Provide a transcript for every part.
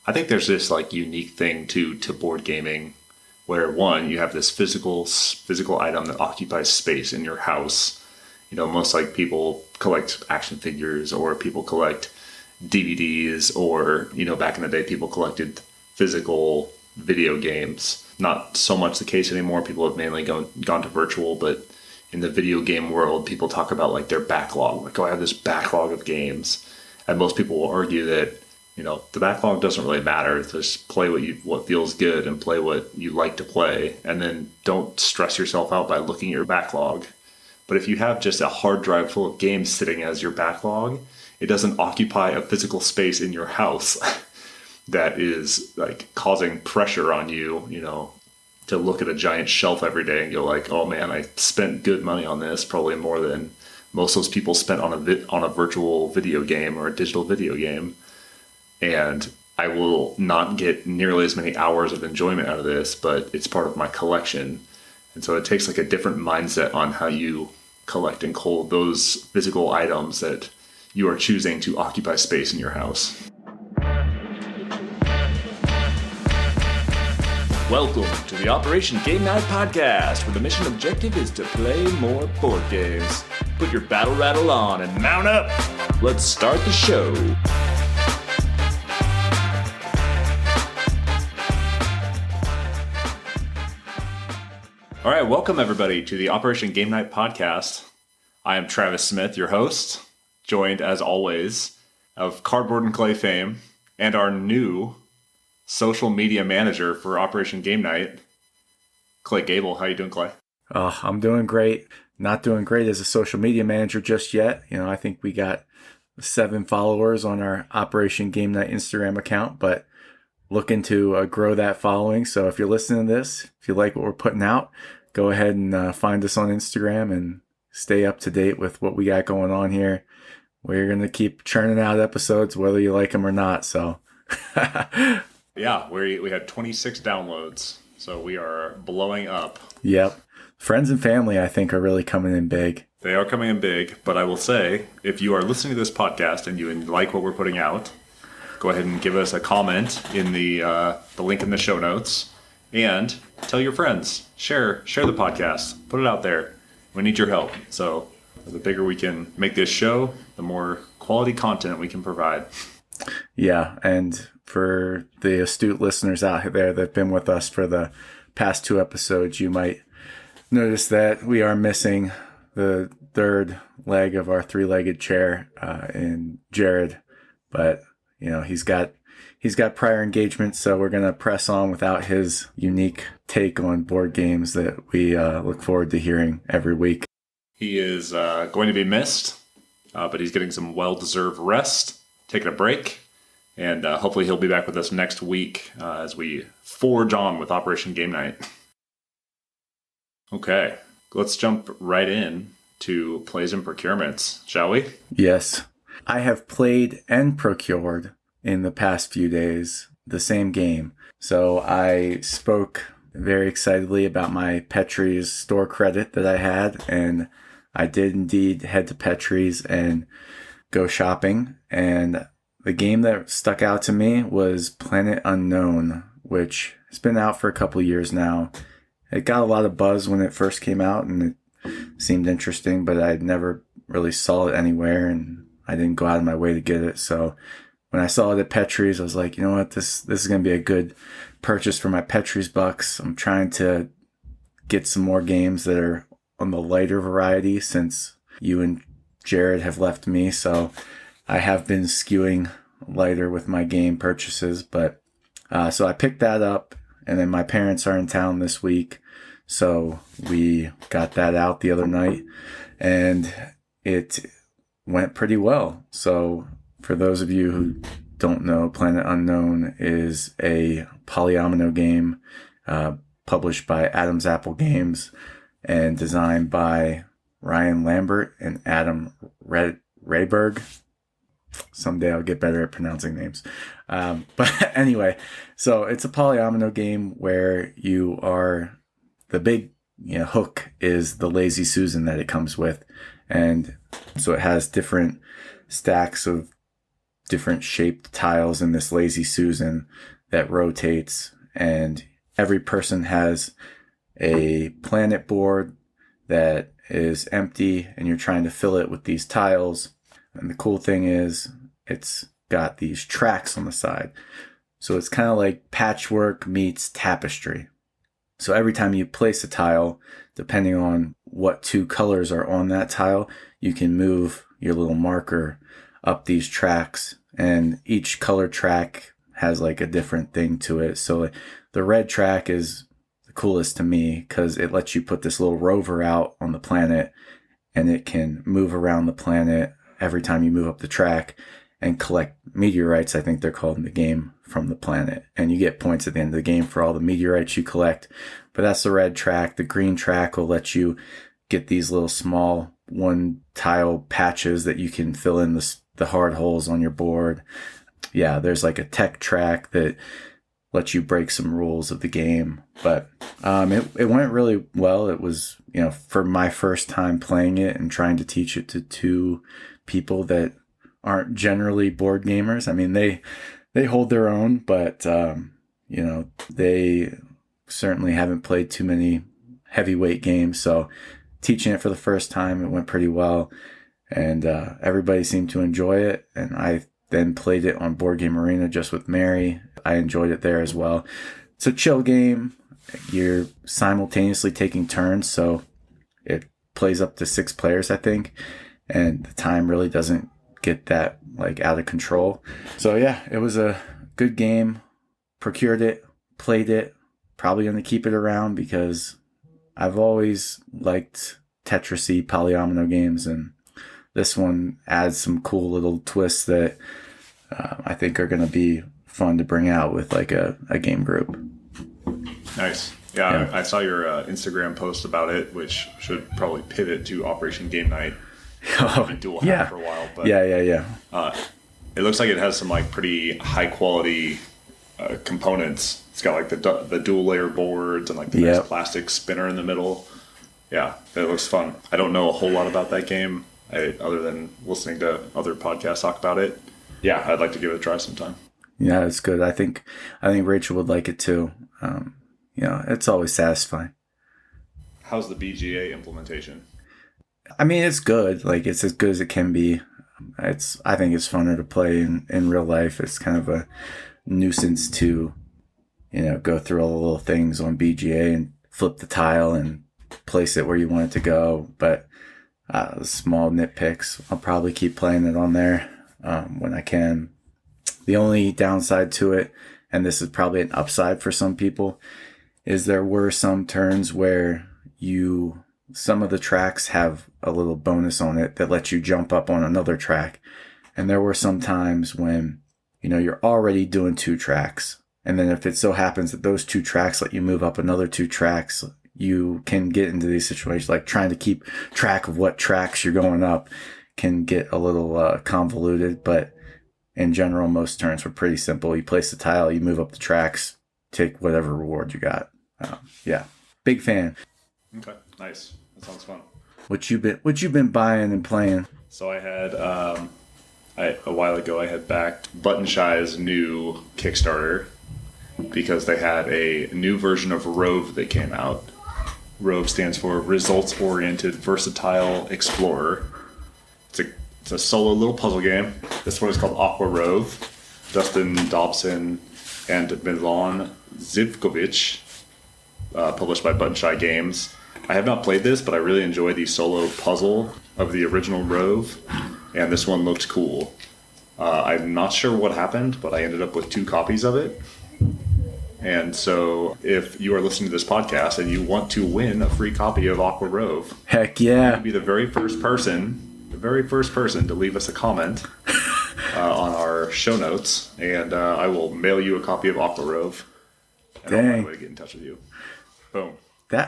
I think there's this like unique thing to board gaming where one, you have this physical item that occupies space in your house. You know, most like people collect action figures or people collect DVDs or, you know, back in the day, people collected physical video games. Not so much the case anymore. People have mainly gone to virtual, but in the video game world, people talk about like their backlog. Like, oh, I have this backlog of games. And most people will argue that, you know, the backlog doesn't really matter. Just play what feels good and play what you like to play. And then don't stress yourself out by looking at your backlog. But if you have just a hard drive full of games sitting as your backlog, it doesn't occupy a physical space in your house that is like causing pressure on you, you know, to look at a giant shelf every day and go like, oh man, I spent good money on this, probably more than most of those people spent on a virtual video game or a digital video game. And I will not get nearly as many hours of enjoyment out of this, but it's part of my collection. And so it takes like a different mindset on how you collect and hold those physical items that you are choosing to occupy space in your house. Welcome to the Operation Game Night podcast, where the mission objective is to play more board games. Put your battle rattle on and mount up. Let's start the show. All right, welcome everybody to the Operation Game Night podcast. I am Travis Smith, your host, joined as always of Cardboard and Clay fame and our new social media manager for Operation Game Night, Clay Gable. How you doing, Clay? Oh, I'm doing great. Not doing great as a social media manager just yet. You know, I think we got 7 followers on our Operation Game Night Instagram account, but looking to grow that following. So if you're listening to this, if you like what we're putting out, go ahead and find us on Instagram and stay up to date with what we got going on here. We're going to keep churning out episodes, whether you like them or not. So, yeah, we had 26 downloads, so we are blowing up. Yep. Friends and family, I think, are really coming in big. They are coming in big, but I will say, if you are listening to this podcast and you like what we're putting out, go ahead and give us a comment in the link in the show notes, and tell your friends. Share the podcast. Put it out there. We need your help. So the bigger we can make this show, the more quality content we can provide. Yeah, and for the astute listeners out there that have been with us for the past 2 episodes, you might notice that we are missing the third leg of our 3-legged chair in Jared. But, you know, he's got prior engagements, so we're going to press on without his unique take on board games that we look forward to hearing every week. He is going to be missed, but he's getting some well-deserved rest, taking a break, and hopefully he'll be back with us next week as we forge on with Operation Game Night. Okay, let's jump right in to plays and procurements, shall we? Yes. I have played and procured in the past few days the same game. So I spoke very excitedly about my Petrie's store credit that I had, and I did indeed head to Petrie's and go shopping. And the game that stuck out to me was Planet Unknown, which has been out for a couple of years now. It got a lot of buzz when it first came out, and it seemed interesting, but I never really saw it anywhere, and I didn't go out of my way to get it. So when I saw it at Petrie's, I was like, you know what, this is going to be a good purchase for my Petrie's bucks. I'm trying to get some more games that are on the lighter variety since you and Jared have left me. So I have been skewing lighter with my game purchases. But so I picked that up, and then my parents are in town this week. So we got that out the other night, and it went pretty well. So for those of you who don't know, Planet Unknown is a polyomino game published by Adam's Apple Games and designed by Ryan Lambert and Adam Rayberg. Someday I'll get better at pronouncing names. But anyway, so it's a polyomino game where you are, the big hook is the Lazy Susan that it comes with. And so it has different stacks of different shaped tiles in this Lazy Susan that rotates, and every person has a planet board that is empty, and you're trying to fill it with these tiles. And the cool thing is it's got these tracks on the side. So it's kind of like patchwork meets tapestry. So every time you place a tile, depending on what 2 colors are on that tile, you can move your little marker up these tracks, and each color track has like a different thing to it. So the red track is the coolest to me because it lets you put this little rover out on the planet, and it can move around the planet every time you move up the track and collect meteorites, I think they're called in the game, from the planet. And you get points at the end of the game for all the meteorites you collect. But that's the red track. The green track will let you get these little small 1 tile patches that you can fill in the hard holes on your board. Yeah, there's like a tech track that lets you break some rules of the game. But it went really well. It was, for my first time playing it and trying to teach it to 2 people that aren't generally board gamers. I mean, they hold their own, but, they certainly haven't played too many heavyweight games. So teaching it for the first time, it went pretty well. And everybody seemed to enjoy it. And I then played it on Board Game Arena just with Mary. I enjoyed it there as well. It's a chill game. You're simultaneously taking turns, so it plays up to 6 players, I think. And the time really doesn't get that out of control. So yeah, it was a good game. Procured it, played it. Probably going to keep it around because I've always liked Tetris-y polyomino games, and this one adds some cool little twists that I think are going to be fun to bring out with a game group. Nice. Yeah. I saw your Instagram post about it, which should probably pivot to Operation Game Night. Dual hack for a while, but it looks like it has some pretty high quality components. It's got the dual layer boards and the nice plastic spinner in the middle. Yeah, it looks fun. I don't know a whole lot about that game other than listening to other podcasts talk about it. Yeah, I'd like to give it a try sometime. Yeah, it's good. I think Rachel would like it too. It's always satisfying. How's the BGA implementation? I mean, it's good. It's as good as it can be. I think it's funner to play in real life. It's kind of a nuisance to, go through all the little things on BGA and flip the tile and place it where you want it to go. But small nitpicks. I'll probably keep playing it on there when I can. The only downside to it, and this is probably an upside for some people, is there were some turns where some of the tracks have a little bonus on it that lets you jump up on another track. And there were some times when, you're already doing 2 tracks. And then if it so happens that those 2 tracks let you move up another 2 tracks, you can get into these situations trying to keep track of what tracks you're going up can get a little convoluted. But in general, most turns were pretty simple. You place the tile, you move up the tracks, take whatever reward you got. Big fan. Okay, nice. That sounds fun. What you been buying and playing? So I had a while ago I had backed Button Shy's new Kickstarter because they had a new version of Rove that came out. Rove stands for Results Oriented Versatile Explorer. It's a solo little puzzle game. This one is called Aqua Rove. Dustin Dobson and Milan Zivkovic, published by Button Shy Games. I have not played this, but I really enjoy the solo puzzle of the original Rove, and this one looked cool. I'm not sure what happened, but I ended up with 2 copies of it. And so if you are listening to this podcast and you want to win a free copy of Aqua Rove, heck yeah, you'll be the very first person to leave us a comment on our show notes, and I will mail you a copy of Aqua Rove. And I'll find a way to get in touch with you. Boom.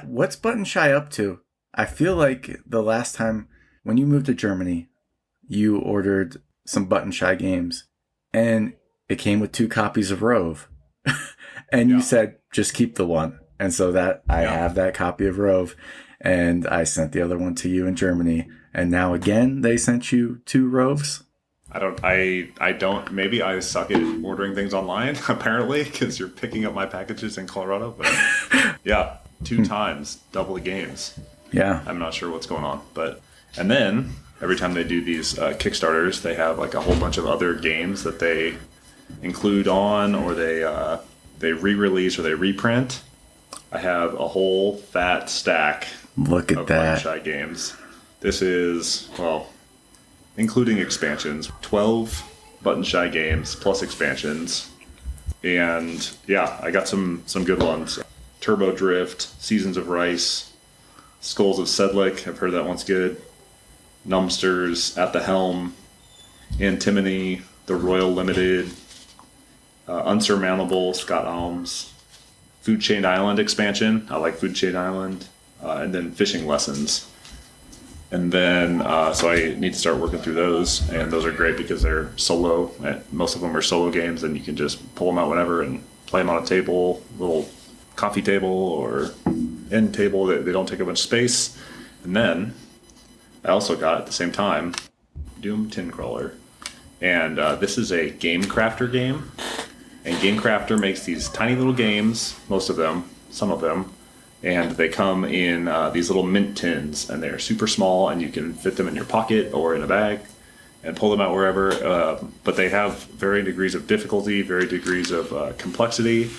What's Button Shy up to? I feel like the last time when you moved to Germany, you ordered some Button Shy games, and it came with 2 copies of Rove. And you said, just keep the one. And so I have that copy of Rove, and I sent the other one to you in Germany. And now again, they sent you 2 Roves? I don't, maybe I suck at ordering things online, apparently, because you're picking up my packages in Colorado. But yeah, 2 times, double the games. Yeah. I'm not sure what's going on. And then every time they do these Kickstarters, they have like a whole bunch of other games that they include on, or they re-release or they reprint. I have a whole fat stack Look at of that. Shy games. This is, well, including expansions, 12 Button Shy games plus expansions. And yeah, I got some good ones. Turbo Drift, Seasons of Rice, Skulls of Sedlick, I've heard that one's good. Numbsters, At the Helm, Antimony, The Royal Limited, Unsurmountable, Scott Alms, Food Chain Island expansion. I like Food Chain Island. And then Fishing Lessons. And then, so I need to start working through those. And those are great because they're solo. Most of them are solo games, and you can just pull them out whenever and play them on a table, little coffee table or end table. They don't take a bunch of space. And then I also got, at the same time, Doom Tin Crawler. And this is a Game Crafter game. And Game Crafter makes these tiny little games, most of them, some of them, and they come in these little mint tins, and they're super small, and you can fit them in your pocket or in a bag and pull them out wherever. But they have varying degrees of difficulty, varying degrees of complexity,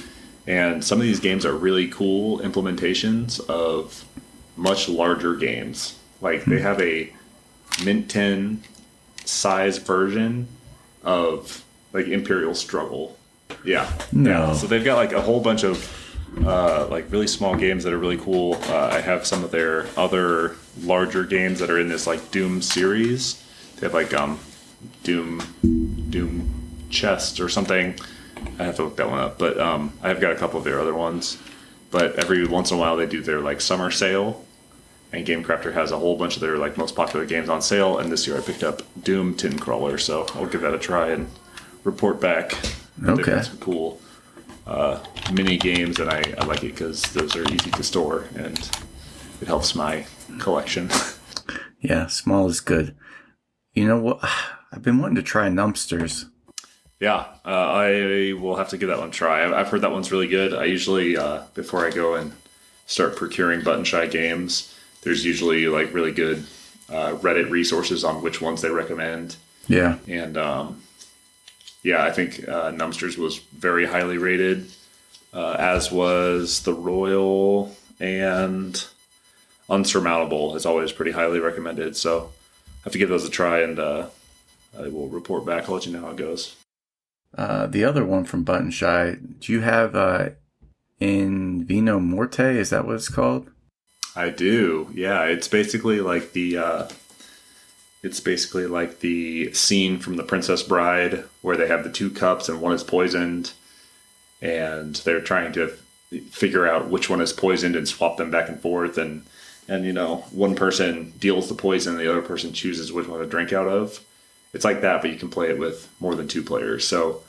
and some of these games are really cool implementations of much larger games. Like they have a mint tin size version of like Imperial Struggle. Yeah. No. Yeah. So they've got like a whole bunch of like really small games that are really cool. I have some of their other larger games that are in this like Doom series. They have like Doom Chest or something. I have to look that one up. But I've got a couple of their other ones. But every once in a while they do their like summer sale. And GameCrafter has a whole bunch of their like most popular games on sale. And this year I picked up Doom Tin Crawler. So I'll give that a try and report back. Okay. They've got some cool mini games, and I like it because those are easy to store and it helps my collection. Yeah, small is good. You know what? I've been wanting to try Numbsters. Yeah, I will have to give that one a try. I've heard that one's really good. I usually, before I go and start procuring Button Shy games, there's usually like really good Reddit resources on which ones they recommend. Yeah. And yeah, I think Numbsters was very highly rated, as was The Royal, and Unsurmountable is always pretty highly recommended. So I have to give those a try, and I will report back. I'll let you know how it goes. The other one from Button Shy, do you have In Vino Morte? Is that what it's called? I do. Yeah, it's basically like the scene from The Princess Bride where they have the 2 cups and one is poisoned, and they're trying to figure out which one is poisoned and swap them back and forth, and you know, one person deals the poison and the other person chooses which one to drink out of. It's like that, but you can play it with more than 2 players. So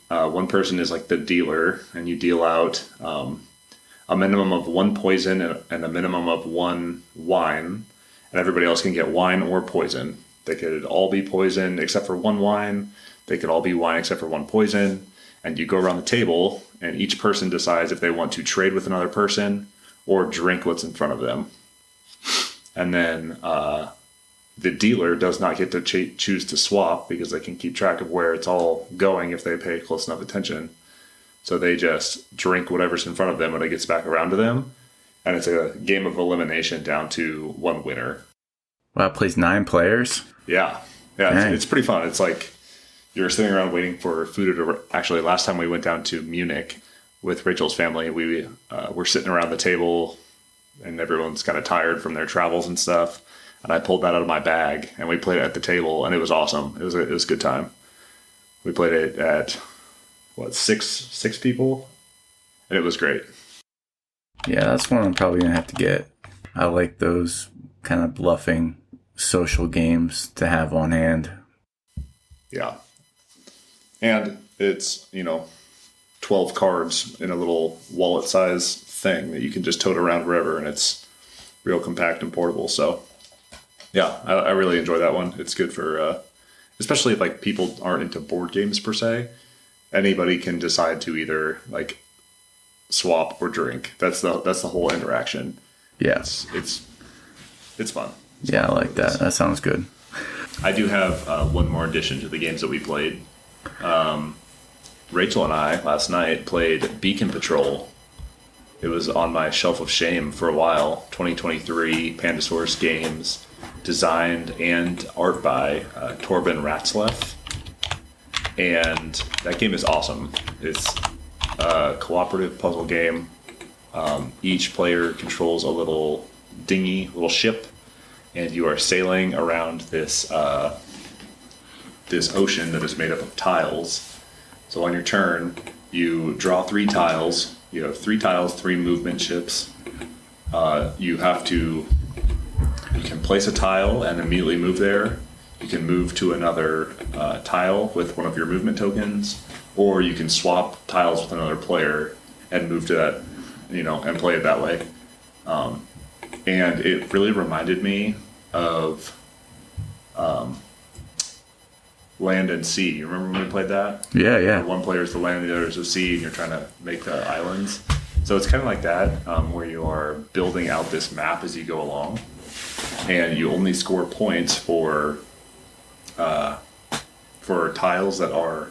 one person is like the dealer, and you deal out a minimum of 1 poison and a minimum of 1 wine. And everybody else can get wine or poison. They could all be poison except for 1 wine. They could all be wine except for 1 poison. And you go around the table, and each person decides if they want to trade with another person or drink what's in front of them. And then the dealer does not get to choose to swap because they can keep track of where it's all going if they pay close enough attention. So they just drink whatever's in front of them when it gets back around to them. And it's a game of elimination down to 1 winner. Wow, it plays 9 players? Yeah. Yeah, it's pretty fun. It's like you're sitting around waiting for food to... Actually, last time we went down to Munich with Rachel's family, we were sitting around the table, and everyone's kind of tired from their travels and stuff. And I pulled that out of my bag, and we played it at the table, and it was awesome. It was a good time. We played it at, six people? And it was great. Yeah, that's one I'm probably going to have to get. I like those kind of bluffing social games to have on hand. Yeah. And it's, 12 cards in a little wallet size thing that you can just tote around wherever, and it's real compact and portable. So, yeah, I really enjoy that one. It's good for especially if like people aren't into board games per se, anybody can decide to either like swap or drink. That's the whole interaction. Yeah. It's fun. Yeah, I like that. That sounds good. I do have one more addition to the games that we played. Rachel and I last night played Beacon Patrol. It was on my shelf of shame for a while. 2023 Pandasaurus Games, designed and art by Torben Ratzleff. And that game is awesome. It's a cooperative puzzle game. Each player controls a little dinghy, little ship, and you are sailing around this ocean that is made up of tiles. So on your turn, you draw 3 tiles. You have 3 tiles, 3 movement chips. You can place a tile and immediately move there. You can move to another tile with one of your movement tokens, or you can swap tiles with another player and move to that, and play it that way. And it really reminded me of Land and Sea. You remember when we played that? Yeah. Where one player is the land, the other is the sea, and you're trying to make the islands. So it's kind of like that, where you are building out this map as you go along, and you only score points for tiles that are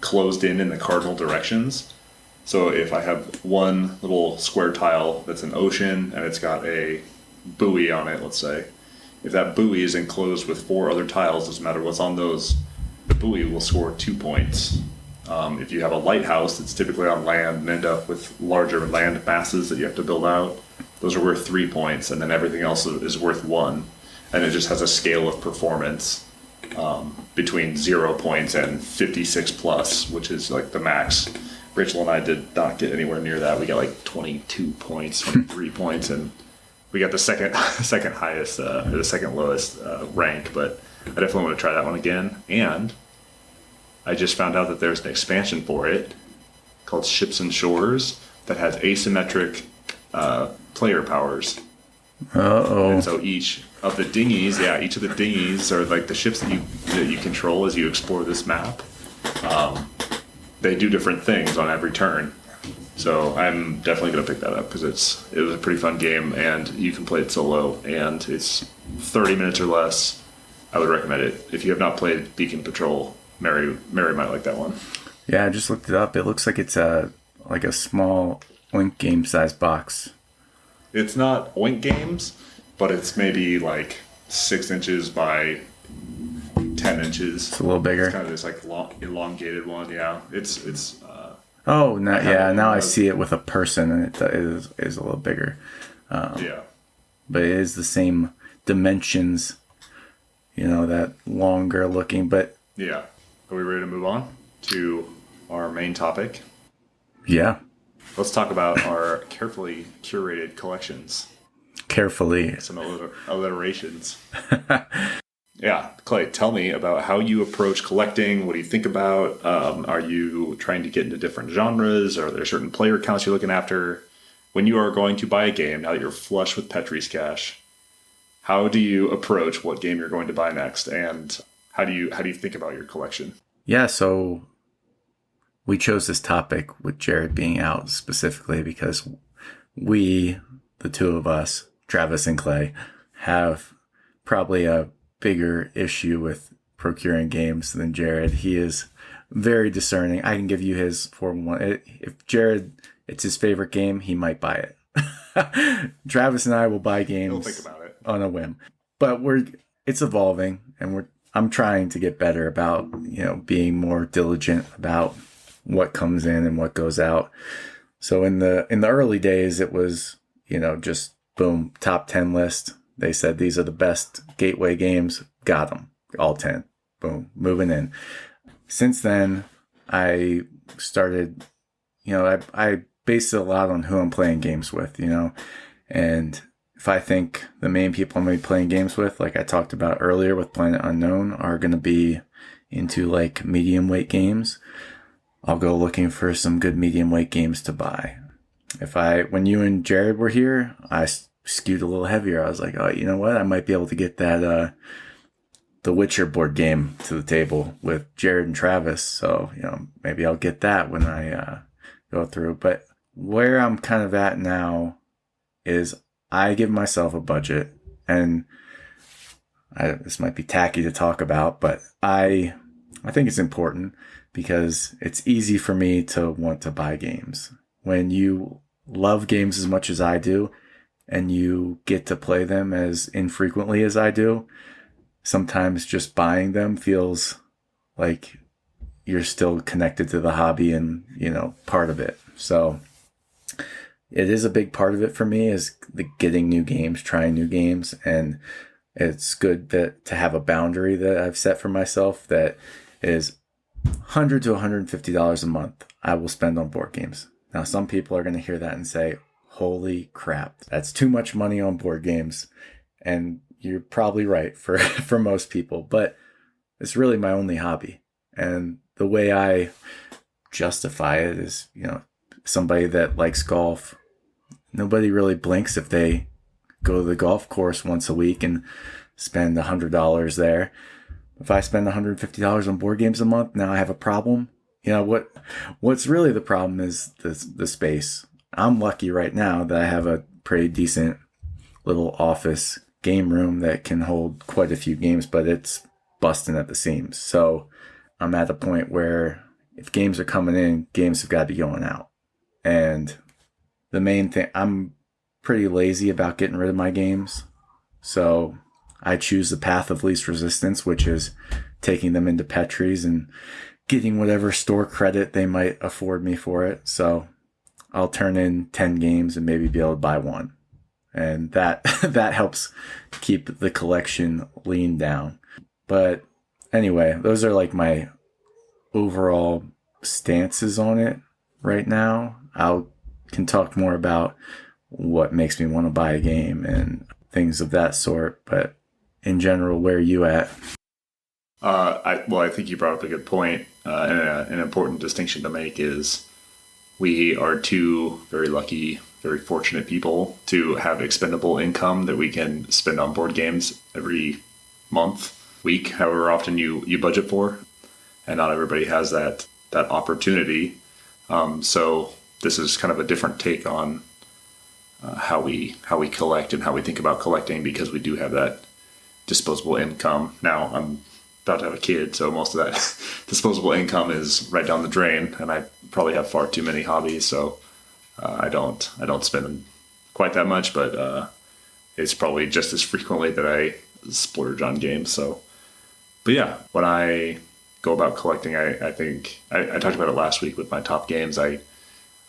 closed in the cardinal directions. So if I have one little square tile that's an ocean and it's got a buoy on it, let's say, if that buoy is enclosed with 4 other tiles, doesn't matter what's on those, the buoy will score 2 points. If you have a lighthouse that's typically on land and end up with larger land masses that you have to build out, those are worth 3 points, and then everything else is worth 1. And it just has a scale of performance between 0 points and 56 plus, which is like the max. Rachel and I did not get anywhere near that. We got like 22 points, 23 points, and we got the second highest, or the second lowest rank, but I definitely want to try that one again. And I just found out that there's an expansion for it called Ships and Shores that has asymmetric player powers. And so each of the dinghies are like the ships that you control as you explore this map. They do different things on every turn. So I'm definitely going to pick that up because it was a pretty fun game, and you can play it solo, and it's 30 minutes or less. I would recommend it. If you have not played Beacon Patrol, Mary might like that one. Yeah, I just looked it up. It looks like it's like a small Oink game size box. It's not Oink Games, but it's maybe like 6 inches by 10 inches. It's a little bigger. It's kind of this like elongated one. Yeah, it's. Now I see it with a person, and it is a little bigger. Yeah. But it is the same dimensions. That longer looking, but yeah. Are we ready to move on to our main topic? Yeah. Let's talk about our carefully curated collections. Carefully. Some alliterations. Yeah. Clay, tell me about how you approach collecting. What do you think about? Are you trying to get into different genres? Are there certain player counts you're looking after? When you are going to buy a game, now that you're flush with Petrie's cash, how do you approach what game you're going to buy next? And how do you think about your collection? Yeah, so we chose this topic with Jared being out specifically because we, the two of us, Travis and Clay, have probably a bigger issue with procuring games than Jared. He is very discerning. I can give you his 4-1. If Jared, it's his favorite game, he might buy it. Travis and I will buy games. He'll think about it on a whim, but it's evolving, and I'm trying to get better about being more diligent about what comes in and what goes out. So in the early days, it was just boom, top 10 list. They said these are the best gateway games. Got them, all 10. Boom, moving in. Since then, I started. I base it a lot on who I'm playing games with. And if I think the main people I'm going to be playing games with, like I talked about earlier with Planet Unknown, are going to be into like medium weight games, I'll go looking for some good medium weight games to buy. When you and Jared were here, I skewed a little heavier. I was like, oh, you know what? I might be able to get that the Witcher board game to the table with Jared and Travis. So, maybe I'll get that when I go through. But where I'm kind of at now is I give myself a budget, and this might be tacky to talk about, but I think it's important because it's easy for me to want to buy games. When you love games as much as I do, and you get to play them as infrequently as I do, sometimes just buying them feels like you're still connected to the hobby and, part of it. So it is a big part of it for me, is the getting new games, trying new games. And it's good to have a boundary that I've set for myself that is $100 to $150 a month I will spend on board games. Now, some people are going to hear that and say, holy crap, that's too much money on board games. And you're probably right for most people, but it's really my only hobby. And the way I justify it is, somebody that likes golf, nobody really blinks if they go to the golf course once a week and spend $100 there. If I spend $150 on board games a month, now I have a problem. What's really the problem is the space. I'm lucky right now that I have a pretty decent little office game room that can hold quite a few games, but it's busting at the seams. So I'm at a point where if games are coming in, games have got to be going out. And the main thing, I'm pretty lazy about getting rid of my games. So I choose the path of least resistance, which is taking them into Petrie's and getting whatever store credit they might afford me for it. So I'll turn in 10 games and maybe be able to buy one. And that helps keep the collection lean down. But anyway, those are like my overall stances on it right now. I can talk more about what makes me want to buy a game and things of that sort. But in general, where are you at? I think you brought up a good point. And an important distinction to make is we are two very lucky, very fortunate people to have expendable income that we can spend on board games every month, week, however often you budget for. And not everybody has that opportunity. So this is kind of a different take on how we collect and how we think about collecting, because we do have that disposable income. Now I'm about to have a kid, so most of that disposable income is right down the drain, and I probably have far too many hobbies, so I don't spend quite that much, but it's probably just as frequently that I splurge on games. So, but yeah, when I go about collecting, I think I talked about it last week with my top games. I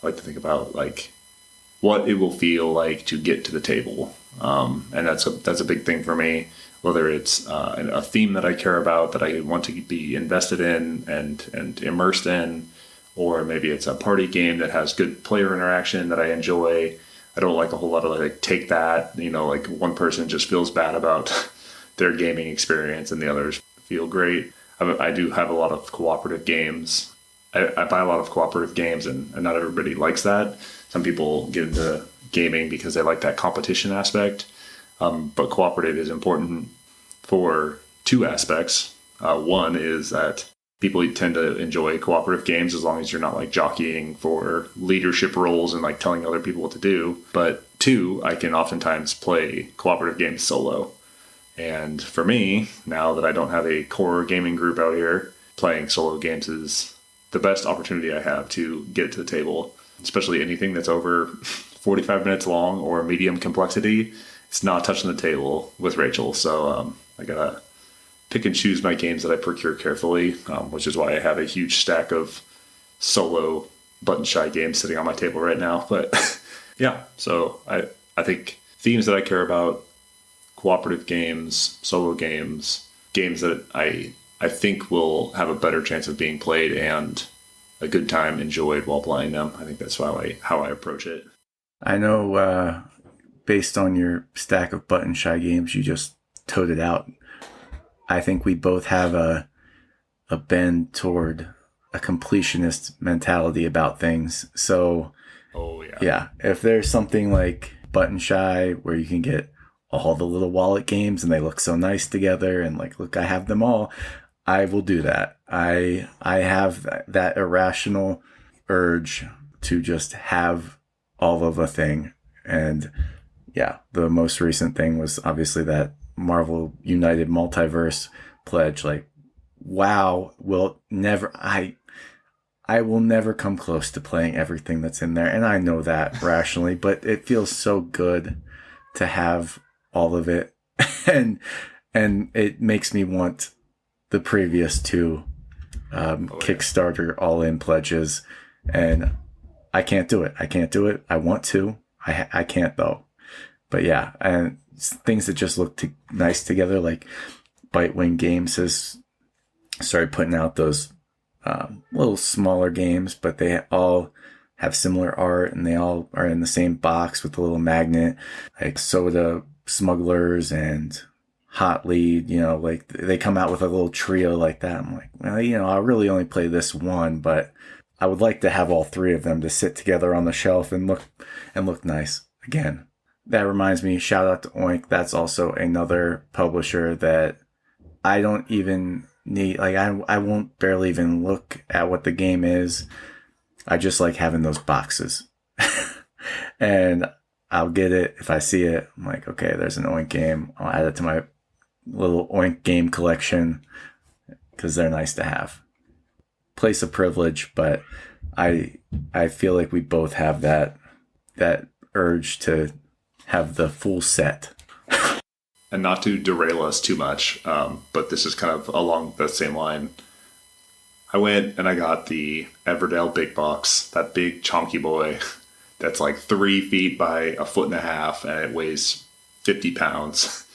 like to think about like what it will feel like to get to the table, and that's a big thing for me. Whether it's a theme that I care about, that I want to be invested in and immersed in, or maybe it's a party game that has good player interaction that I enjoy. I don't like a whole lot of like take that, like one person just feels bad about their gaming experience and the others feel great. I do have a lot of cooperative games. I buy a lot of cooperative games, and not everybody likes that. Some people get into gaming because they like that competition aspect. But cooperative is important for two aspects. One is that people tend to enjoy cooperative games as long as you're not like jockeying for leadership roles and like telling other people what to do. But two, I can oftentimes play cooperative games solo. And for me, now that I don't have a core gaming group out here, playing solo games is the best opportunity I have to get to the table, especially anything that's over 45 minutes long or medium complexity. It's not touching the table with Rachel. So I gotta pick and choose my games that I procure carefully, which is why I have a huge stack of solo button shy games sitting on my table right now. But yeah, so I think themes that I care about, cooperative games, solo games, games that I think will have a better chance of being played and a good time enjoyed while playing them. I think that's how I approach it. I know based on your stack of button shy games, you just toted out. I think we both have a bend toward a completionist mentality about things. So, oh yeah, if there's something like button shy where you can get all the little wallet games and they look so nice together and like, look, I have them all, I will do that. I have that irrational urge to just have all of a thing. And yeah, the most recent thing was obviously that Marvel United Multiverse pledge. Like, wow, I will never come close to playing everything that's in there. And I know that rationally, but it feels so good to have all of it. and it makes me want the previous two Kickstarter all-in pledges. And I can't do it. I want to. I can't though. But yeah, and things that just look nice together, like Bitewing Games has started putting out those little smaller games, but they all have similar art and they all are in the same box with a little magnet, like Soda Smugglers and Hot Lead, like they come out with a little trio like that. I'm like, well, I really only play this one, but I would like to have all three of them to sit together on the shelf and look nice. Again, that reminds me, shout out to Oink. That's also another publisher that I don't even need, like I won't barely even look at what the game is. I just like having those boxes. And I'll get it if I see it. I'm like, okay, there's an Oink game. I'll add it to my little Oink game collection because they're nice to have. Place of privilege, but I feel like we both have that urge to have the full set. And not to derail us too much, but this is kind of along the same line. I went and I got the Everdell Big Box, that big chonky boy that's like 3 feet by 1.5 feet, and it weighs 50 pounds.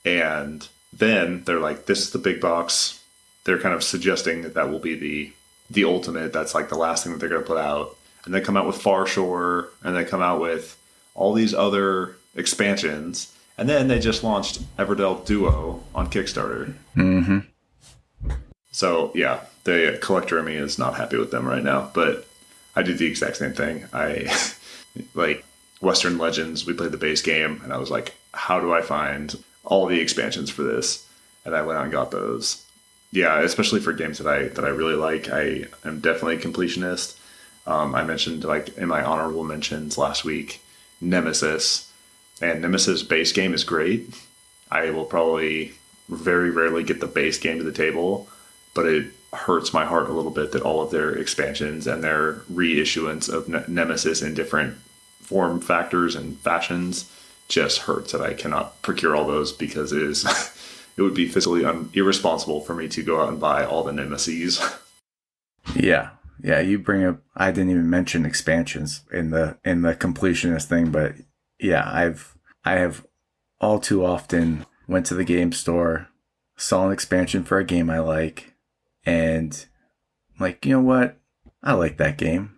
And then they're like, this is the big box. They're kind of suggesting that will be the ultimate. That's like the last thing that they're going to put out. And they come out with Far Shore, and they come out with all these other expansions. And then they just launched Everdell Duo on Kickstarter. Mm-hmm. So, yeah, the collector in me is not happy with them right now. But I did the exact same thing. I, like, Western Legends, we played the base game. And I was like, how do I find all the expansions for this? And I went out and got those. Yeah, especially for games that I really like. I am definitely a completionist. I mentioned, like, in my honorable mentions last week, Nemesis. And Nemesis base game is great. I will probably very rarely get the base game to the table, but it hurts my heart a little bit that all of their expansions and their reissuance of Nemesis in different form factors and fashions just hurts that I cannot procure all those because it would be fiscally irresponsible for me to go out and buy all the Nemesis. Yeah, you bring up, I didn't even mention expansions in the completionist thing, but yeah, I have all too often went to the game store, saw an expansion for a game I like, and I'm like, you know what? I like that game.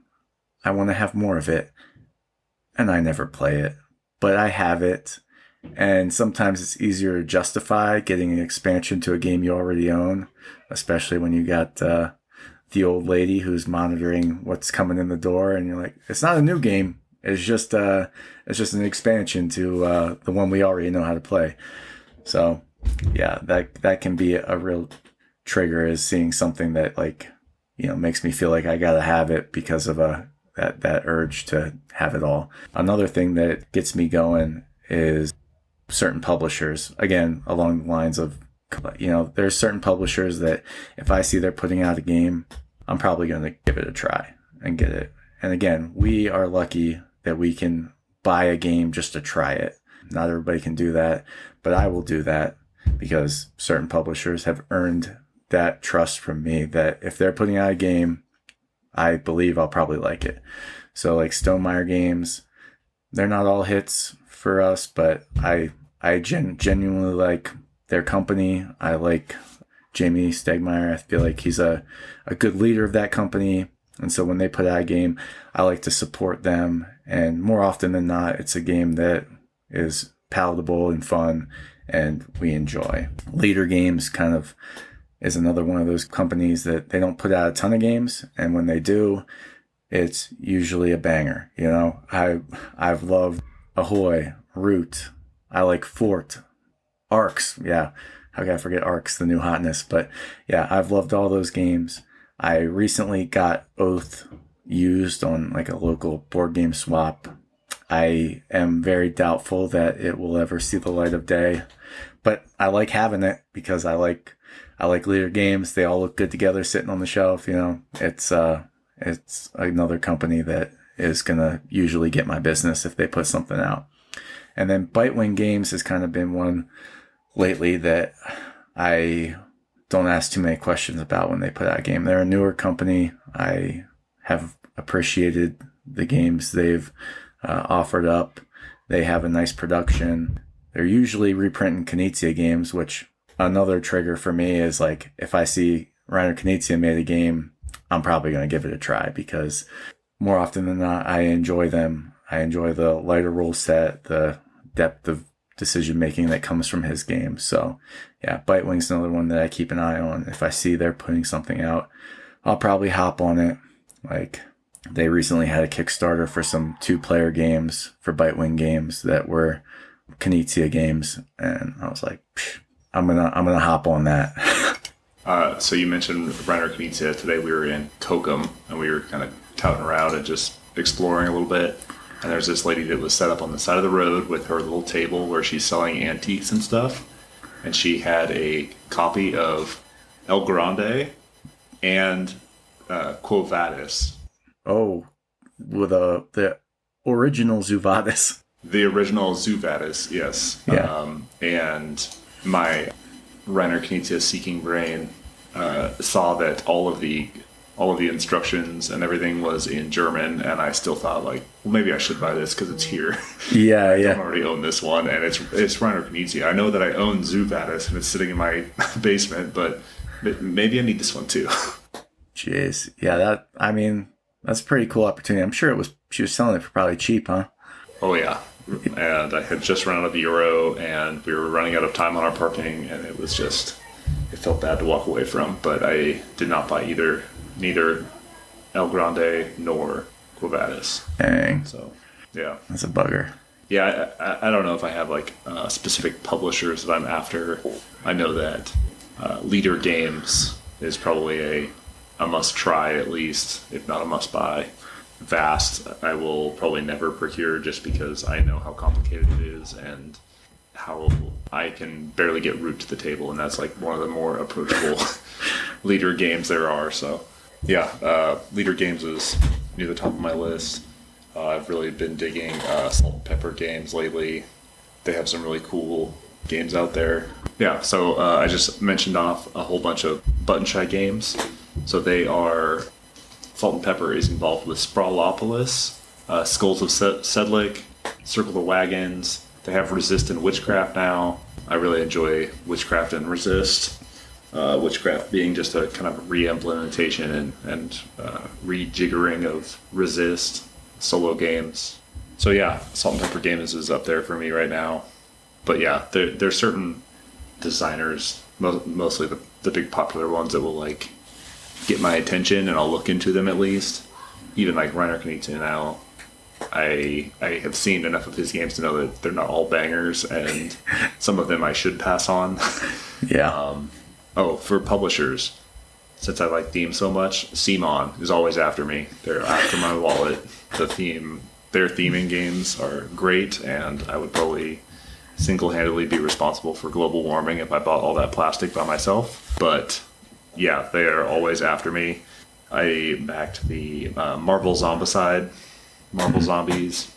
I want to have more of it. And I never play it, but I have it. And sometimes it's easier to justify getting an expansion to a game you already own, especially when you got the old lady who's monitoring what's coming in the door, and you're like, it's not a new game. It's just an expansion to the one we already know how to play. So yeah, that can be a real trigger, is seeing something that, like, makes me feel like I gotta have it because of that urge to have it all. Another thing that gets me going is certain publishers. Again, along the lines of, there's certain publishers that if I see they're putting out a game, I'm probably going to give it a try and get it. And again, we are lucky that we can buy a game just to try it. Not everybody can do that, but I will do that because certain publishers have earned that trust from me that if they're putting out a game, I believe I'll probably like it. So like Stonemaier Games, they're not all hits for us, but I genuinely like their company. I like Jamie Stegmaier. I feel like he's a good leader of that company. And so when they put out a game, I like to support them. And more often than not, it's a game that is palatable and fun and we enjoy. Leader Games kind of is another one of those companies that they don't put out a ton of games. And when they do, it's usually a banger. I've loved Ahoy, Root, I like Fort. Arcs, yeah. How can I forget Arcs, the new hotness? But yeah, I've loved all those games. I recently got Oath used on like a local board game swap. I am very doubtful that it will ever see the light of day, but I like having it because I like leader games. They all look good together sitting on the shelf. It's another company that is gonna usually get my business if they put something out. And then Bitewing Games has kind of been one lately that I don't ask too many questions about when they put out a game. They're a newer company. I have appreciated the games they've offered up. They have a nice production. They're usually reprinting Knizia games, which another trigger for me is like, if I see Reiner Knizia made a game, I'm probably going to give it a try because more often than not, I enjoy them. I enjoy the lighter rule set, the depth of decision making that comes from his game. So yeah, Bitewing's another one that I keep an eye on. If I see they're putting something out, I'll probably hop on it. Like, they recently had a Kickstarter for some 2-player games for Bitewing Games that were Knizia games, and I was like, I'm gonna hop on that. So you mentioned Reiner Knizia. Today we were in Kokum, and we were kind of touting around and just exploring a little bit. And there's this lady that was set up on the side of the road with her little table where she's selling antiques and stuff. And she had a copy of El Grande and Quo Vadis. Oh, with the original Zuvadis. The original Zuvadis, yes. Yeah. And my Reiner Knizia seeking brain saw that all of the instructions and everything was in German, and I still thought like, well, maybe I should buy this because it's here. Yeah, I already own this one, and it's Reiner Knizia. I know that I own Zuvadis, and it's sitting in my basement, but maybe I need this one too. Jeez, yeah, that's a pretty cool opportunity. I'm sure she was selling it for probably cheap, huh? Oh yeah. And I had just run out of Euro, and we were running out of time on our parking, and it felt bad to walk away from, but I did not buy neither El Grande nor Quo Vadis. Dang. So, yeah. That's a bugger. Yeah, I don't know if I have like specific publishers that I'm after. I know that Leader Games is probably a must-try at least, if not a must-buy. Vast, I will probably never procure just because I know how complicated it is and how I can barely get root to the table, and that's like one of the more approachable Leader games there are. So yeah, Leader Games is near the top of my list. I've really been digging Salt and Pepper Games lately. They have some really cool games out there. Yeah, so I just mentioned off a whole bunch of Button Shy games. So they are... Salt and Pepper is involved with Sprawlopolis, Skulls of Sedlick, Circle the Wagons. They have Resist and Witchcraft now. I really enjoy Witchcraft and Resist. Witchcraft being just a kind of re-implementation and rejiggering of Resist solo games. So yeah, Salt and Pepper Games is up there for me right now. But yeah, there's certain designers, mostly the big popular ones, that will like get my attention, and I'll look into them at least. Even like Reiner Knizia now, I have seen enough of his games to know that they're not all bangers, and some of them I should pass on. Yeah. For publishers, since I like themes so much, CMON is always after me. They're after my wallet. Their theming games are great, and I would probably single-handedly be responsible for global warming if I bought all that plastic by myself. But yeah, they are always after me. I backed the Marvel Zombicide, Marvel Zombies.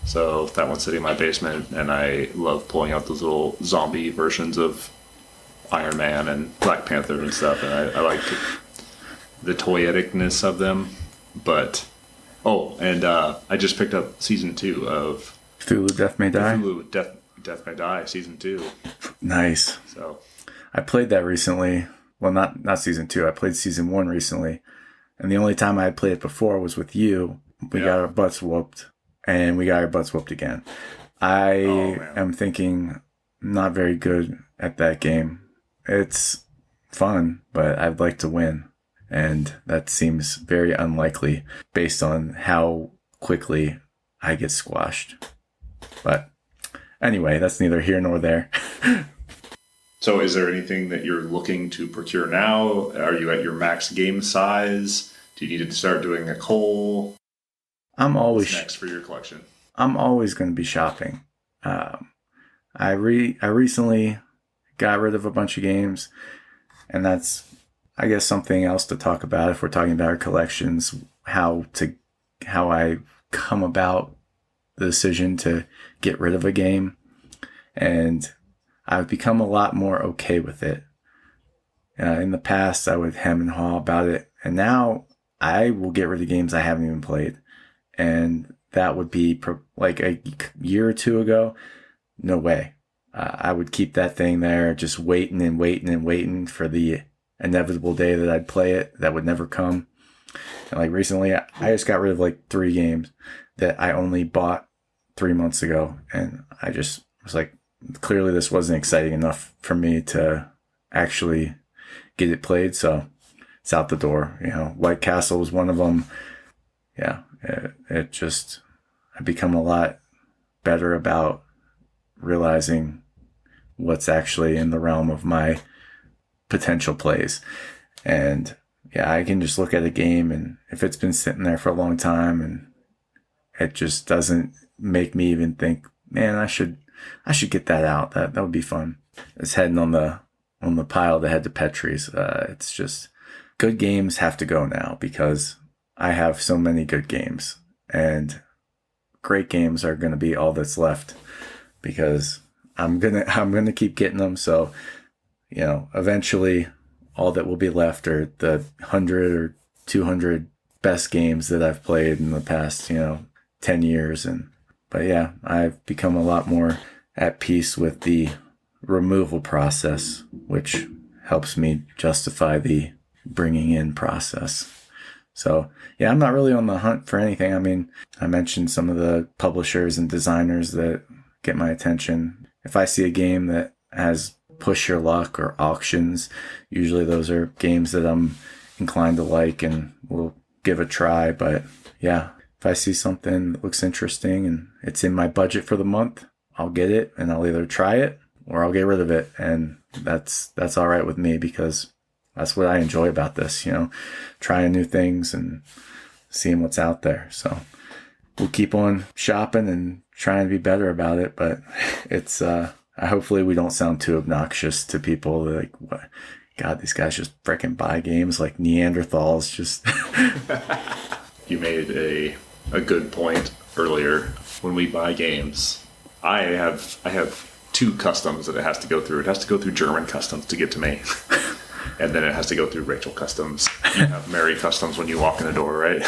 So that one's sitting in my basement, and I love pulling out those little zombie versions of Iron Man and Black Panther and stuff, and I like the toyeticness of them. But I just picked up season 2 of Cthulhu Death May Die. Cthulhu Death May Die season 2. Nice. So I played that recently. Well, not season 2. I played season 1 recently, and the only time I had played it before was with you. We got our butts whooped, and we got our butts whooped again. I am thinking not very good at that game. It's fun, but I'd like to win, and that seems very unlikely based on how quickly I get squashed. But Anyway, that's neither here nor there. So is there anything that you're looking to procure now? Are you at your max game size? Do you need to start doing a cull? What's next for your collection? I'm always going to be shopping. I recently got rid of a bunch of games, and that's, I guess, something else to talk about if we're talking about our collections, how I come about the decision to get rid of a game. And I've become a lot more okay with it. In the past, I would hem and haw about it, and now I will get rid of games I haven't even played. And that would be like a year or two ago. No way. I would keep that thing there, just waiting and waiting and waiting for the inevitable day that I'd play it. That would never come. And like recently, I just got rid of like 3 games that I only bought 3 months ago. And I just was like, clearly this wasn't exciting enough for me to actually get it played. So it's out the door. White Castle was one of them. Yeah, I've become a lot better about realizing what's actually in the realm of my potential plays. And yeah, I can just look at a game, and if it's been sitting there for a long time and it just doesn't make me even think, man, I should get that out. That would be fun. It's heading on the pile to head to Petrie's. It's just, good games have to go now because I have so many good games, and great games are going to be all that's left because I'm gonna keep getting them. So, eventually all that will be left are the 100 or 200 best games that I've played in the past, 10 years. But yeah, I've become a lot more at peace with the removal process, which helps me justify the bringing in process. So yeah, I'm not really on the hunt for anything. I mean, I mentioned some of the publishers and designers that get my attention. If I see a game that has Push Your Luck or auctions, usually those are games that I'm inclined to like and will give a try. But yeah, if I see something that looks interesting and it's in my budget for the month, I'll get it, and I'll either try it or I'll get rid of it. And that's all right with me because that's what I enjoy about this, trying new things and seeing what's out there. So we'll keep on shopping and trying to be better about it. But it's, hopefully we don't sound too obnoxious to people. They're like, what? God, these guys just freaking buy games like Neanderthals. Just You made a good point earlier. When we buy games, I have 2 customs that it has to go through. It has to go through German customs to get to me. And then it has to go through Rachel customs. You have Mary customs when you walk in the door, right?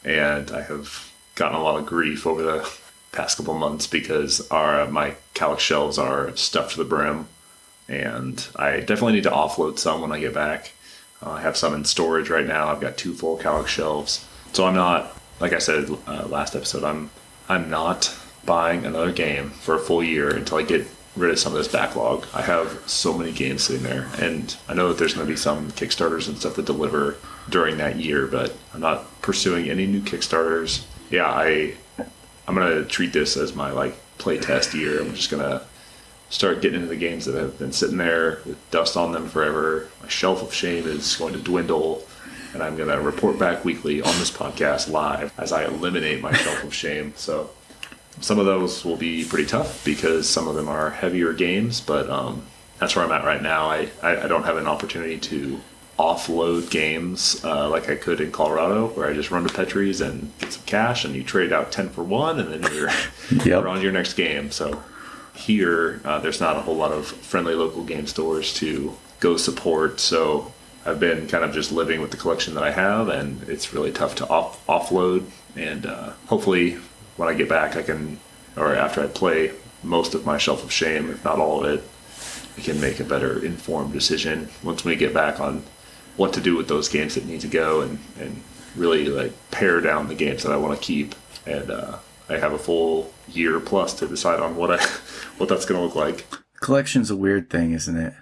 And I have gotten a lot of grief over the past couple months because my Calyx shelves are stuffed to the brim, and I definitely need to offload some when I get back. I have some in storage right now. I've got 2 full Calyx shelves, so I'm not, like I said last episode, I'm not buying another game for a full year until I get rid of some of this backlog. I have so many games sitting there, and I know that there's going to be some Kickstarters and stuff that deliver during that year, but I'm not pursuing any new Kickstarters. Yeah, I'm going to treat this as my play test year. I'm just going to start getting into the games that have been sitting there with dust on them forever. My shelf of shame is going to dwindle, and I'm going to report back weekly on this podcast live as I eliminate my shelf of shame. So some of those will be pretty tough because some of them are heavier games, but that's where I'm at right now. I don't have an opportunity to offload games like I could in Colorado, where I just run to Petrie's and get some cash, and you trade out 10 for 1, and then you're on to your next game. So here, there's not a whole lot of friendly local game stores to go support. So I've been kind of just living with the collection that I have, and it's really tough to offload. And hopefully when I get back, or after I play most of my shelf of shame, if not all of it, we can make a better informed decision once we get back on what to do with those games that need to go, and really pare down the games that I want to keep. And I have a full year plus to decide on what that's going to look like. Collection's a weird thing, isn't it?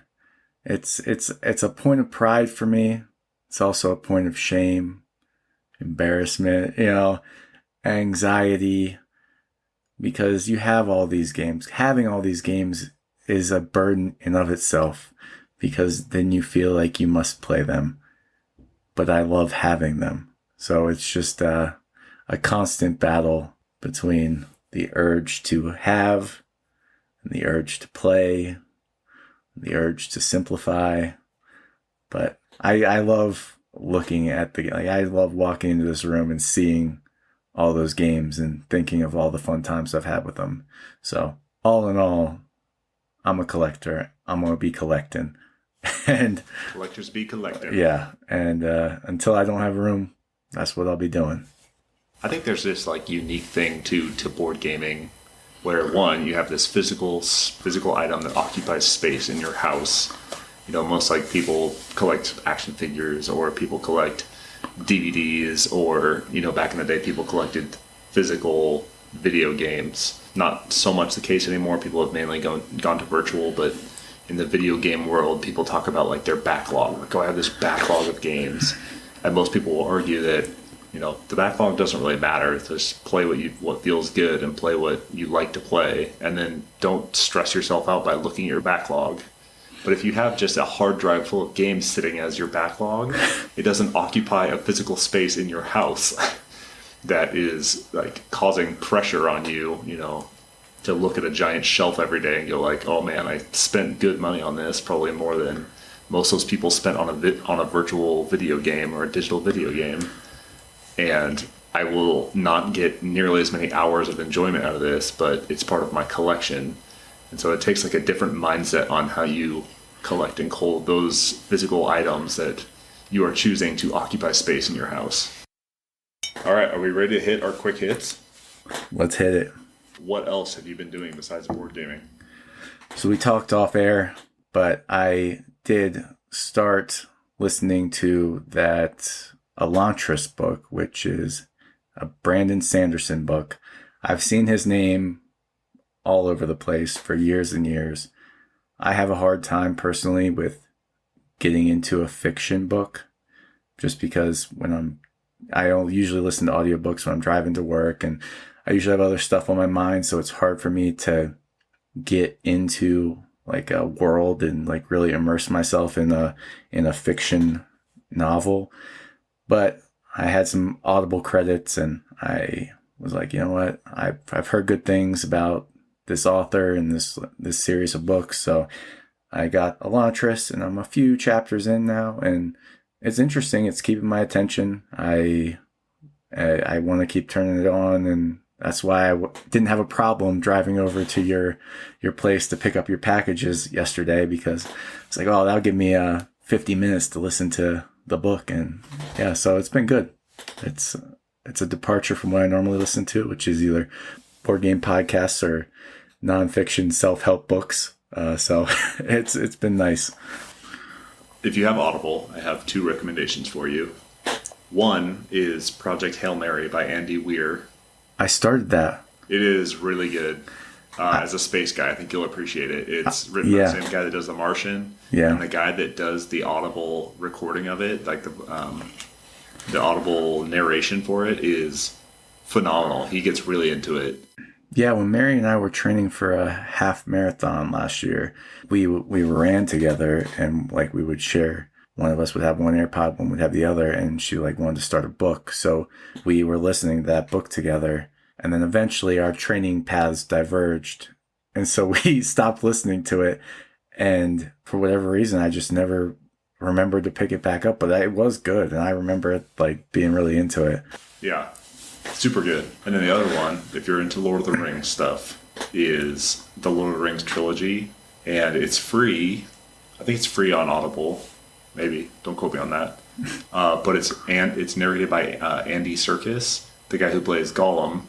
It's a point of pride for me. It's also a point of shame, embarrassment, anxiety, because you have all these games. Having all these games is a burden in of itself, because then you feel like you must play them. But I love having them. So it's just a constant battle between the urge to have and the urge to play, the urge to simplify. But I love looking at I love walking into this room and seeing all those games and thinking of all the fun times I've had with them. So all in all, I'm a collector. I'm going to be collecting. And collectors be collecting. Yeah. And until I don't have room, that's what I'll be doing. I think there's this like unique thing to board gaming where one, you have this physical item that occupies space in your house. You know, most like people collect action figures or people collect DVDs or, you know, back in the day people collected physical video games. Not so much the case anymore. People have mainly gone to virtual, but in the video game world, people talk about like their backlog. Like, oh, I have this backlog of games. And most people will argue that, you know, the backlog doesn't really matter. Just play what feels good and play what you like to play. And then don't stress yourself out by looking at your backlog. But if you have just a hard drive full of games sitting as your backlog, it doesn't occupy a physical space in your house that is like causing pressure on you, you know, to look at a giant shelf every day and go like, oh man, I spent good money on this, probably more than most of those people spent on a virtual video game or a digital video game. And I will not get nearly as many hours of enjoyment out of this, but it's part of my collection. And so it takes like a different mindset on how you collect and hold those physical items that you are choosing to occupy space in your house. All right, are we ready to hit our quick hits? Let's hit it. What else have you been doing besides board gaming? So we talked off air, but I did start listening to that Elantris book, which is a Brandon Sanderson book. I've seen his name all over the place for years and years. I have a hard time personally with getting into a fiction book, just because I usually listen to audiobooks when I'm driving to work, and I usually have other stuff on my mind, so it's hard for me to get into like a world and like really immerse myself in a fiction novel. But I had some Audible credits, and I was like, you know what? I've heard good things about this author and this series of books, so I got Elantris, and I'm a few chapters in now, and it's interesting. It's keeping my attention. I want to keep turning it on, and that's why I didn't have a problem driving over to your place to pick up your packages yesterday, because it's like, oh, that'll give me 50 minutes to listen to the book. And yeah, so it's been good. It's a departure from what I normally listen to, which is either board game podcasts or nonfiction self-help books. So it's been nice. If you have Audible, I have two recommendations for you. One is Project Hail Mary by Andy Weir. I started that. It is really good. As a space guy, I think you'll appreciate it. It's written by the same guy that does The Martian. Yeah. And the guy that does the Audible recording of it, like the Audible narration for it, is phenomenal. He gets really into it. Yeah, when Mary and I were training for a half marathon last year, we ran together, and like we would share. One of us would have one AirPod, one would have the other, and she like wanted to start a book. So we were listening to that book together, and then eventually our training paths diverged. And so we stopped listening to it, and for whatever reason, I just never remembered to pick it back up, but it was good, and I remember it like being really into it. Yeah. Super good. And then the other one, if you're into Lord of the Rings stuff, is the Lord of the Rings trilogy. And it's free. I think it's free on Audible. Maybe. Don't quote me on that. But it's narrated by Andy Serkis, the guy who plays Gollum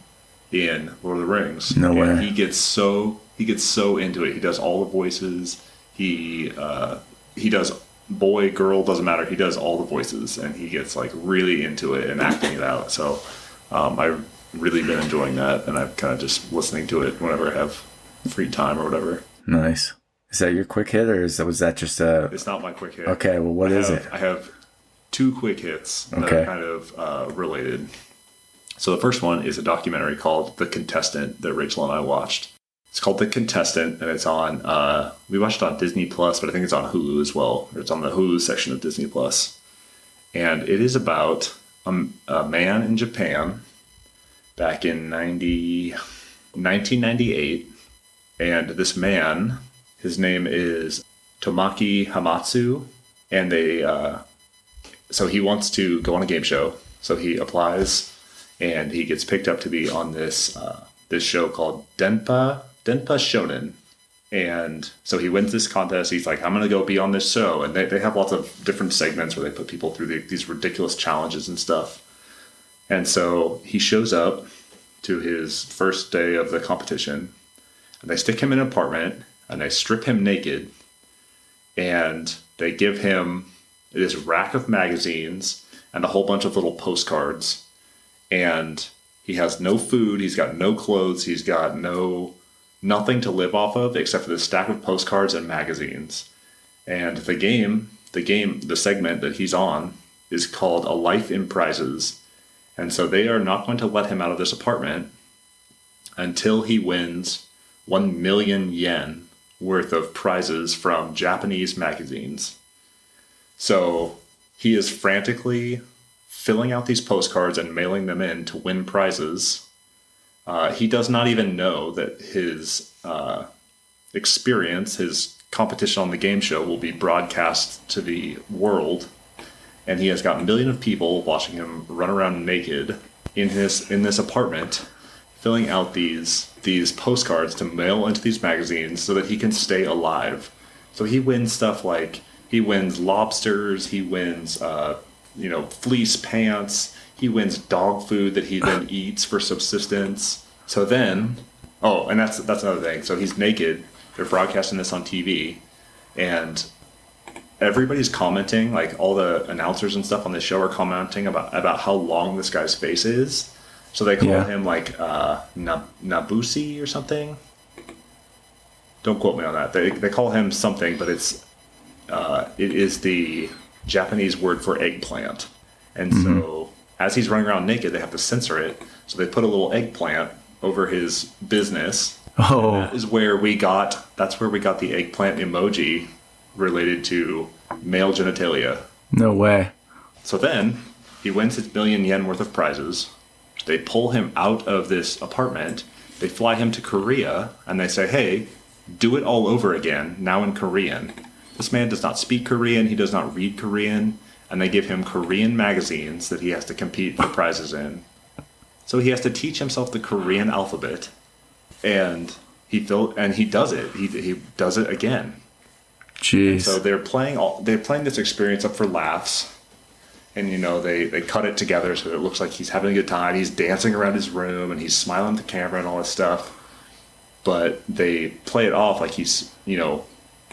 in Lord of the Rings. No way. He gets so into it. He does all the voices. He does boy, girl, doesn't matter. He does all the voices, and he gets like really into it and acting it out. So I've really been enjoying that, and I'm kind of just listening to it whenever I have free time or whatever. Nice. Is that your quick hit, or was that just a... It's not my quick hit. Okay, well, what is it? I have two quick hits that are kind of related. So the first one is a documentary called The Contestant that Rachel and I watched. It's called The Contestant, and it's on, we watched it on Disney Plus, but I think it's on Hulu as well. Or it's on the Hulu section of Disney Plus. And it is about a man in Japan back in 1998. And this man, his name is Tomaki Hamatsu. And so he wants to go on a game show. So he applies and he gets picked up to be on this show called Denpa Shonen. And so he wins this contest. He's like, I'm going to go be on this show. And they have lots of different segments where they put people through these ridiculous challenges and stuff. And so he shows up to his first day of the competition. And they stick him in an apartment. And they strip him naked. And they give him this rack of magazines and a whole bunch of little postcards. And he has no food. He's got no clothes. He's got nothing to live off of except for this stack of postcards and magazines. And the segment that he's on is called A Life in Prizes. And so they are not going to let him out of this apartment until he wins 1 million yen worth of prizes from Japanese magazines. So he is frantically filling out these postcards and mailing them in to win prizes. He does not even know that his experience, his competition on the game show, will be broadcast to the world. And he has got a million of people watching him run around naked in this apartment, filling out these postcards to mail into these magazines so that he can stay alive. So he wins stuff like, he wins lobsters, he wins fleece pants, he wins dog food that he then eats for subsistence. So then, and that's another thing. So he's naked. They're broadcasting this on TV, and everybody's commenting. Like all the announcers and stuff on the show are commenting about how long this guy's face is. So they call him like Nabusi or something. Don't quote me on that. They call him something, but it is the Japanese word for eggplant. And so as he's running around naked, they have to censor it. So they put a little eggplant over his business. Oh. That's where we got the eggplant emoji related to male genitalia. No way. So then he wins his 1 million yen worth of prizes. They pull him out of this apartment. They fly him to Korea and they say, hey, do it all over again, now in Korean. This man does not speak Korean. He does not read Korean. And they give him Korean magazines that he has to compete for prizes in. So he has to teach himself the Korean alphabet. And he does it. He does it again. Jeez. And so they're playing this experience up for laughs. And, they cut it together so it looks like he's having a good time. He's dancing around his room and he's smiling at the camera and all this stuff. But they play it off like he's,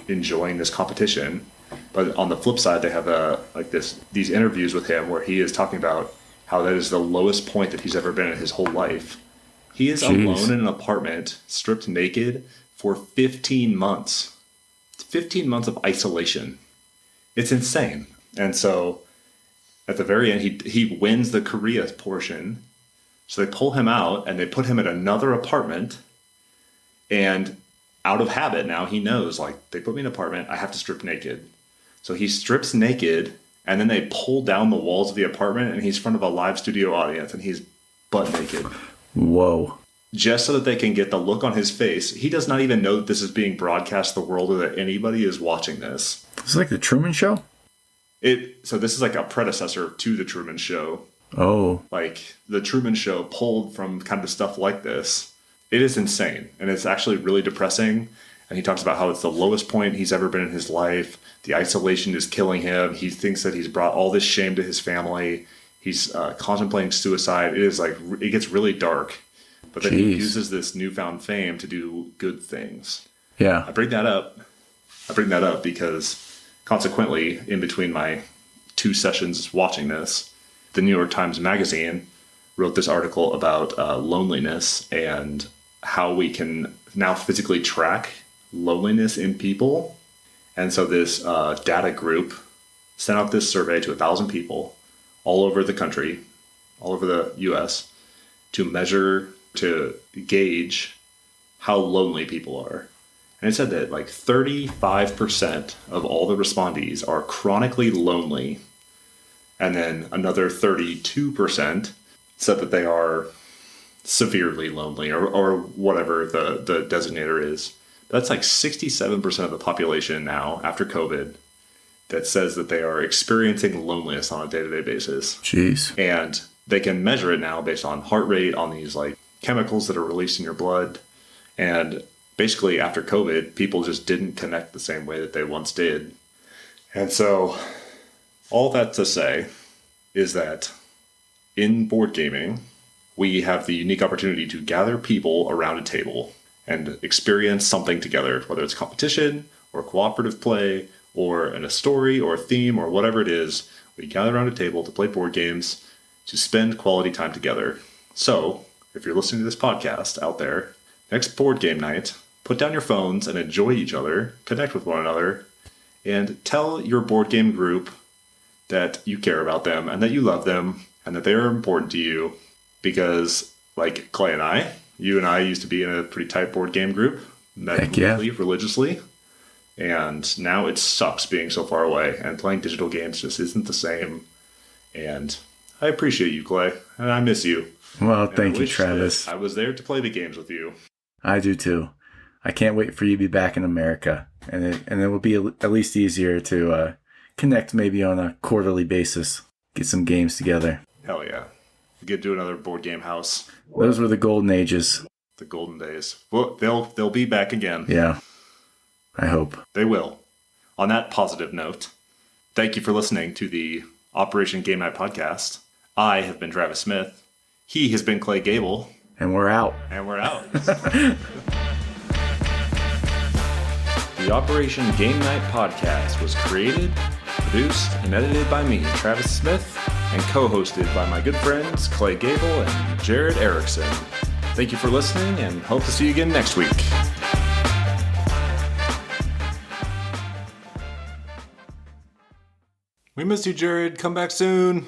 enjoying this competition. But on the flip side, they have these interviews with him where he is talking about how that is the lowest point that he's ever been in his whole life. He is alone in an apartment, stripped naked, for 15 months. 15 months of isolation. It's insane. And so at the very end, he wins the Korea portion. So they pull him out and they put him in another apartment. And out of habit now, he knows, like, they put me in an apartment, I have to strip naked. So he strips naked, and then they pull down the walls of the apartment, and he's in front of a live studio audience, and he's butt naked. Whoa. Just so that they can get the look on his face. He does not even know that this is being broadcast to the world or that anybody is watching this. It's like the Truman Show? So this is like a predecessor to the Truman Show. Oh. Like, the Truman Show pulled from kind of stuff like this. It is insane, and it's actually really depressing. And he talks about how it's the lowest point he's ever been in his life. The isolation is killing him. He thinks that he's brought all this shame to his family. He's contemplating suicide. It is like, it gets really dark. But then he uses this newfound fame to do good things. Yeah. I bring that up because consequently, in between my 2 sessions watching this, the New York Times Magazine wrote this article about loneliness and how we can now physically track loneliness in people. And so this data group sent out this survey to 1,000 people all over the country, all over the U.S., to measure, to gauge how lonely people are. And it said that like 35% of all the respondees are chronically lonely. And then another 32% said that they are severely lonely or whatever the designator is. That's like 67% of the population now after COVID that says that they are experiencing loneliness on a day-to-day basis. Jeez. And they can measure it now based on heart rate, on these like chemicals that are released in your blood. And basically after COVID, people just didn't connect the same way that they once did. And so all that to say is that in board gaming, we have the unique opportunity to gather people around a table and experience something together, whether it's competition or cooperative play or in a story or a theme or whatever it is. We gather around a table to play board games, to spend quality time together. So if you're listening to this podcast out there, next board game night, put down your phones and enjoy each other, connect with one another, and tell your board game group that you care about them and that you love them and that they are important to you. Because like Clay and you and I used to be in a pretty tight board game group, met religiously, and now it sucks being so far away and playing digital games just isn't the same. And I appreciate you, Clay, and I miss you. Well, thank you, Travis. I was there to play the games with you. I do too. I can't wait for you to be back in America, and it will be at least easier to connect maybe on a quarterly basis, get some games together. Hell yeah. Get to another board game house. Those were the golden ages. The golden days. Well, they'll be back again. Yeah. I hope. They will. On that positive note, thank you for listening to the Operation Game Night podcast. I have been Travis Smith. He has been Clay Gable. And we're out. The Operation Game Night podcast was created, produced, and edited by me, Travis Smith, and co-hosted by my good friends Clay Gable and Jared Erickson. Thank you for listening and hope to see you again next week. We miss you, Jared. Come back soon.